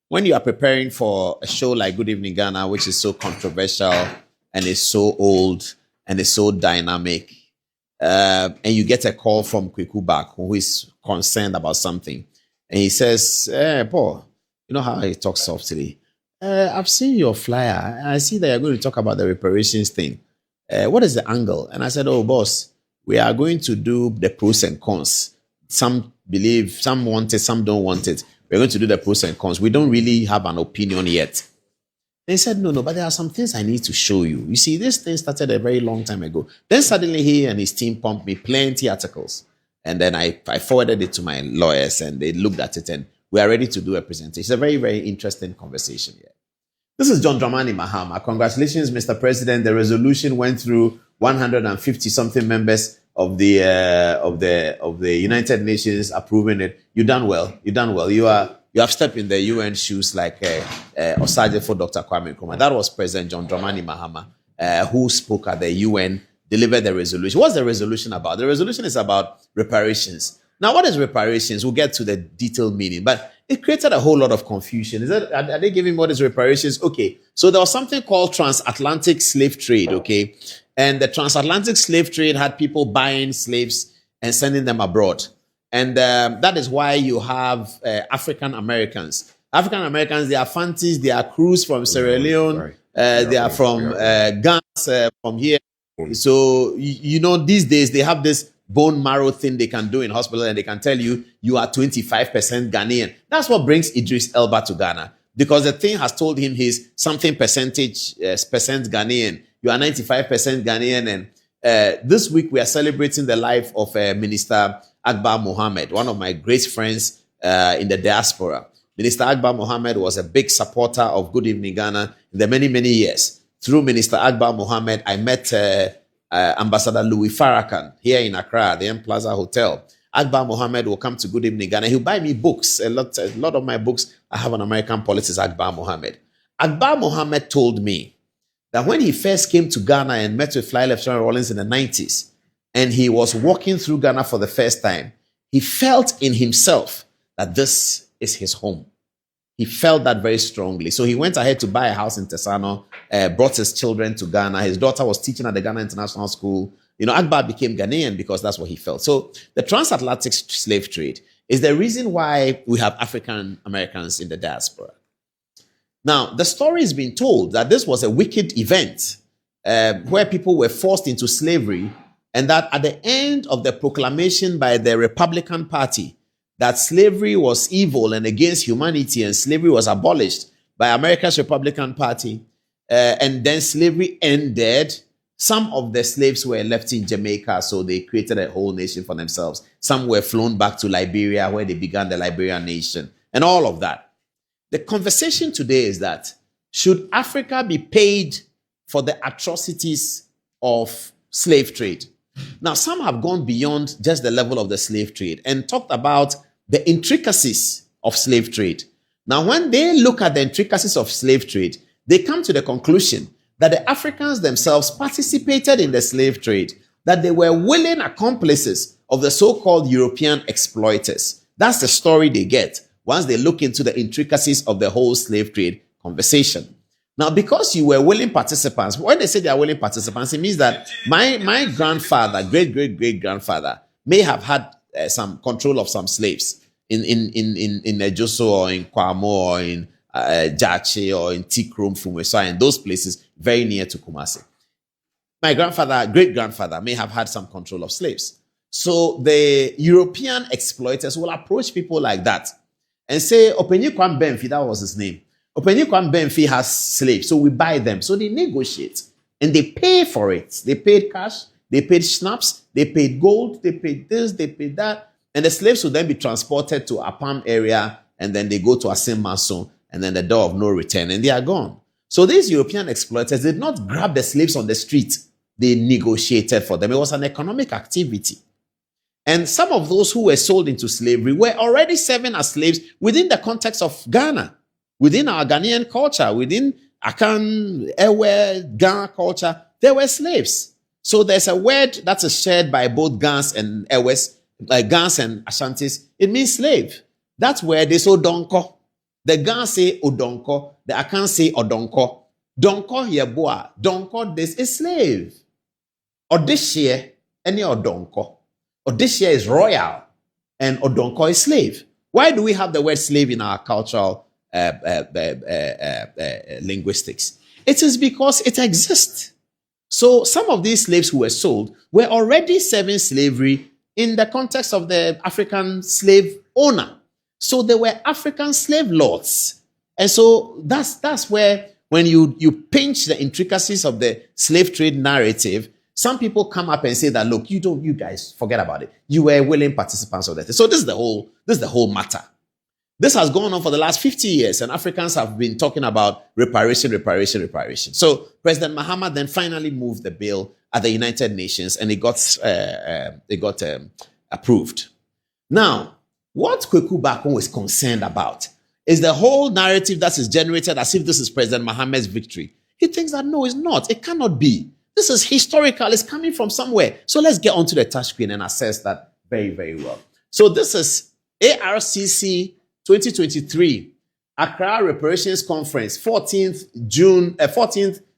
when you are preparing for a show like Good Evening Ghana, which is so controversial and is so old and is so dynamic, and you get a call from Kweku Bak, who is concerned about something, and he says, Paul, you know how he talks softly. I've seen your flyer. And I see that you're going to talk about the reparations thing. What is the angle? And I said, oh, boss, we are going to do the pros and cons. Some believe, some want it, some don't want it. We're going to do the pros and cons. We don't really have an opinion yet. They said, no, but there are some things I need to show you. You see, this thing started a very long time ago. Then suddenly he and his team pumped me plenty articles. And then I forwarded it to my lawyers and they looked at it and we are ready to do a presentation. It's a very, very interesting conversation here. This is John Dramani Mahama. Congratulations, Mr. President. The resolution went through 150 something members of the United Nations approving it. You done well. You have stepped in the UN shoes like Osaje for Dr. Kwame Nkrumah. That was President John Dramani Mahama who spoke at the UN, delivered the resolution. What's the resolution about? The resolution is about reparations. Now, what is reparations? We'll get to the detailed meaning, but it created a whole lot of confusion. Are they giving what is reparations? Okay, so there was something called transatlantic slave trade, okay? And the transatlantic slave trade had people buying slaves and sending them abroad. And that is why you have African Americans. African Americans, they are Fantis, they are crews from Sierra Leone, they are from Ghana, from here. So, you know, these days they have this bone marrow thing they can do in hospital and they can tell you, you are 25% Ghanaian. That's what brings Idris Elba to Ghana. Because the thing has told him he's something percent Ghanaian. You are 95% Ghanaian. And this week we are celebrating the life of Minister Akbar Mohammed, one of my great friends in the diaspora. Minister Akbar Mohammed was a big supporter of Good Evening Ghana in the many, many years. Through Minister Akbar Mohammed, I met Ambassador Louis Farrakhan here in Accra, the M Plaza Hotel. Akbar Mohammed will come to Good Evening Ghana. He'll buy me books. A lot of my books I have on American politics. Akbar Mohammed. Akbar Mohammed told me that when he first came to Ghana and met with Fly Lieutenant Rawlings in the 90s, and he was walking through Ghana for the first time, he felt in himself that this is his home. He felt that very strongly. So he went ahead to buy a house in Tesano, brought his children to Ghana. His daughter was teaching at the Ghana International School. You know, Akbar became Ghanaian because that's what he felt. So the transatlantic slave trade is the reason why we have African Americans in the diaspora. Now, the story has been told that this was a wicked event where people were forced into slavery, and that at the end of the proclamation by the Republican Party that slavery was evil and against humanity and slavery was abolished by America's Republican Party, and then slavery ended, some of the slaves were left in Jamaica, so they created a whole nation for themselves. Some were flown back to Liberia, where they began the Liberian nation, and all of that. The conversation today is that, should Africa be paid for the atrocities of slave trade? Now, some have gone beyond just the level of the slave trade and talked about the intricacies of slave trade. Now, when they look at the intricacies of slave trade, they come to the conclusion that the Africans themselves participated in the slave trade, that they were willing accomplices of the so-called European exploiters. That's the story they get once they look into the intricacies of the whole slave trade conversation. Now, because you were willing participants, when they say they are willing participants, it means that my grandfather, great-great-great-grandfather, may have had some control of some slaves in Ejoso or in Kwamo or in Jache or in Tikrom, Fumesa, and those places very near to Kumasi. My grandfather, great-grandfather, may have had some control of slaves. So the European exploiters will approach people like that and say, Openyi Kwam Benfi, that was his name. Openyi Kwam Benfi has slaves, so we buy them. So they negotiate and they pay for it. They paid cash, they paid schnapps, they paid gold, they paid this, they paid that. And the slaves will then be transported to a Apam area, and then they go to Asim Mason, and then the door of no return, and they are gone. So these European exploiters did not grab the slaves on the street. They negotiated for them. It was an economic activity. And some of those who were sold into slavery were already serving as slaves within the context of Ghana, within our Ghanaian culture, within Akan, Ewe, Ghana culture. They were slaves. So there's a word that is shared by both Gans and Ewes, like Gans and Ashantis. It means slave. That's where they so donko. The Gan say Odonko, the Akan say Odonko. Donko yeboa, Donko this is slave. Odishie, any Odonko. Odishie is royal, and Odonko is slave. Why do we have the word slave in our cultural linguistics? It is because it exists. So some of these slaves who were sold were already serving slavery in the context of the African slave owner. So they were African slave lords. And so that's where, when you pinch the intricacies of the slave trade narrative, some people come up and say that, look, you guys forget about it. You were willing participants of that. So this is the whole matter. This has gone on for the last 50 years, and Africans have been talking about reparation. So President Mahama then finally moved the bill at the United Nations, and it got approved. Now, what Kweku Baako is concerned about is the whole narrative that is generated as if this is President Mahama's victory. He thinks that no, it's not. It cannot be. This is historical. It's coming from somewhere. So let's get onto the touch screen and assess that very, very well. So this is ARCC 2023 Accra Reparations Conference, 14th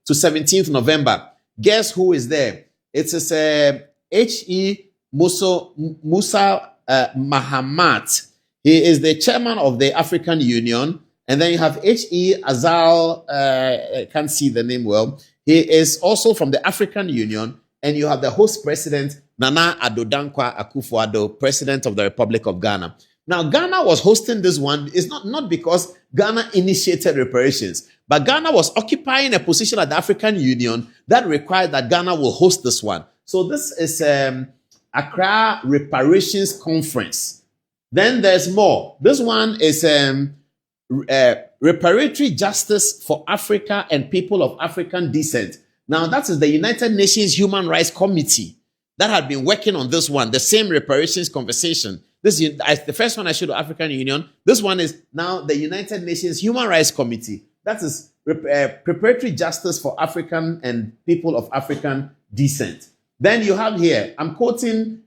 to 17th November. Guess who is there? It is H.E. Musa Mahamat. He is the chairman of the African Union. And then you have H.E. Azal, I can't see the name well. He is also from the African Union. And you have the host president, Nana Addo Dankwa Akufo-Addo, president of the Republic of Ghana. Now, Ghana was hosting this one. It's not because Ghana initiated reparations, but Ghana was occupying a position at the African Union that required that Ghana will host this one. So this is Accra Reparations Conference. Then there's more. This one is Reparatory Justice for Africa and People of African Descent. Now, that is the United Nations Human Rights Committee that had been working on this one, the same reparations conversation. This is the first one I showed, the African Union. This one is now the United Nations Human Rights Committee. That is Preparatory Justice for African and People of African Descent. Then you have here, I'm quoting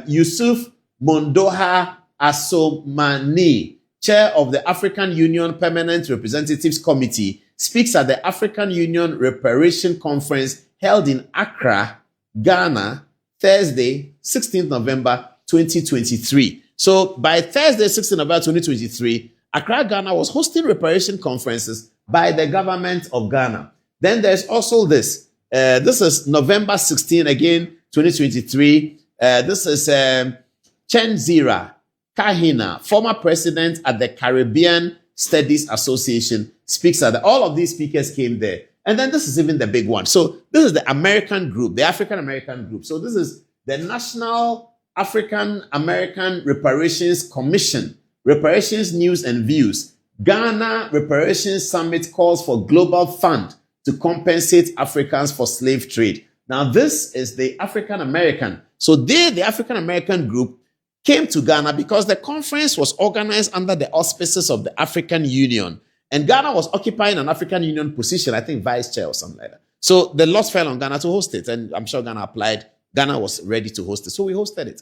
Yusuf Mondoha Asomani, chair of the African Union Permanent Representatives Committee, speaks at the African Union Reparation Conference held in Accra, Ghana, Thursday, 16th November 2023. So by Thursday, 16th November 2023, Accra, Ghana was hosting reparation conferences by the government of Ghana. Then there's also this. This is November 16, again, 2023. This is Chen Zira Kahina, former president at the Caribbean Studies Association, speaks at all of these speakers came there. And then this is even the big one. So this is the American group, the African American group. So this is the National African American Reparations Commission, Reparations News and Views. Ghana Reparations Summit calls for global fund to compensate Africans for slave trade. Now this is the African American. So they, the African American group, came to Ghana because the conference was organized under the auspices of the African Union. And Ghana was occupying an African Union position, I think vice chair or something like that. So the lot fell on Ghana to host it. And I'm sure Ghana applied. Ghana was ready to host it. So we hosted it.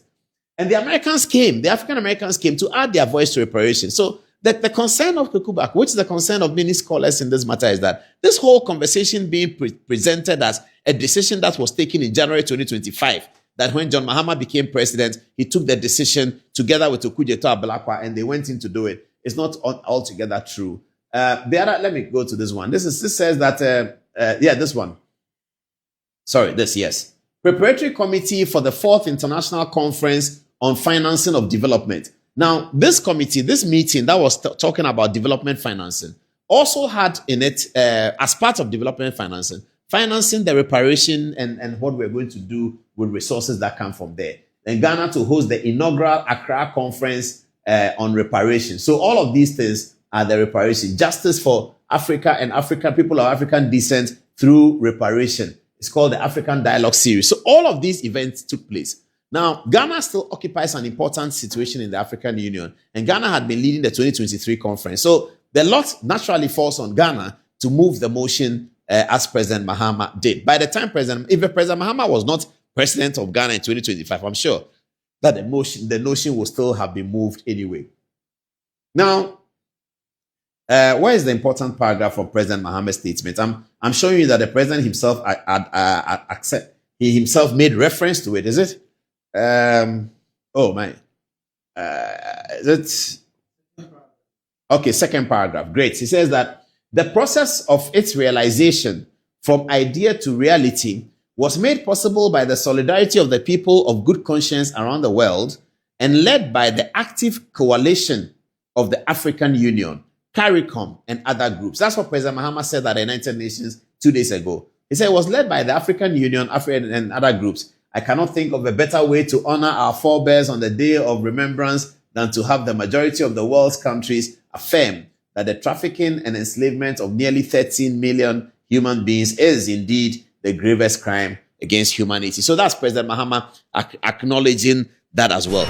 And the Americans came, the African Americans came to add their voice to reparation. So the concern of Kweku Baako, which is the concern of many scholars in this matter, is that this whole conversation being presented as a decision that was taken in January 2025, that when John Mahama became president, he took the decision together with Okudzeto Ablakwa and they went in to do it. It's not altogether true. Let me go to this one. This says that, this one. Sorry, yes. Preparatory Committee for the 4th International Conference on Financing of Development. Now, this committee, this meeting that was talking about development financing, also had in it, as part of development financing the reparation and what we're going to do with resources that come from there. And Ghana to host the inaugural Accra Conference on reparation. So all of these things are the reparation. Justice for Africa and African people of African descent through reparation. It's called the African Dialogue Series. So all of these events took place. Now, Ghana still occupies an important situation in the African Union, and Ghana had been leading the 2023 conference. So the lot naturally falls on Ghana to move the motion as President Mahama did. By the time if President Mahama was not president of Ghana in 2025, I'm sure that the notion would still have been moved anyway. Now, Where is the important paragraph from President Mahama's statement? I'm showing you that the president himself he himself made reference to it. Is it? Oh my. Is it? Okay, second paragraph. Great. He says that the process of its realization from idea to reality was made possible by the solidarity of the people of good conscience around the world and led by the active coalition of the African Union, CARICOM, and other groups. That's what President Mahama said at the United Nations 2 days ago. He said it was led by the African Union, and other groups. I cannot think of a better way to honor our forebears on the day of remembrance than to have the majority of the world's countries affirm that the trafficking and enslavement of nearly 13 million human beings is indeed the gravest crime against humanity. So that's President Mahama acknowledging that as well.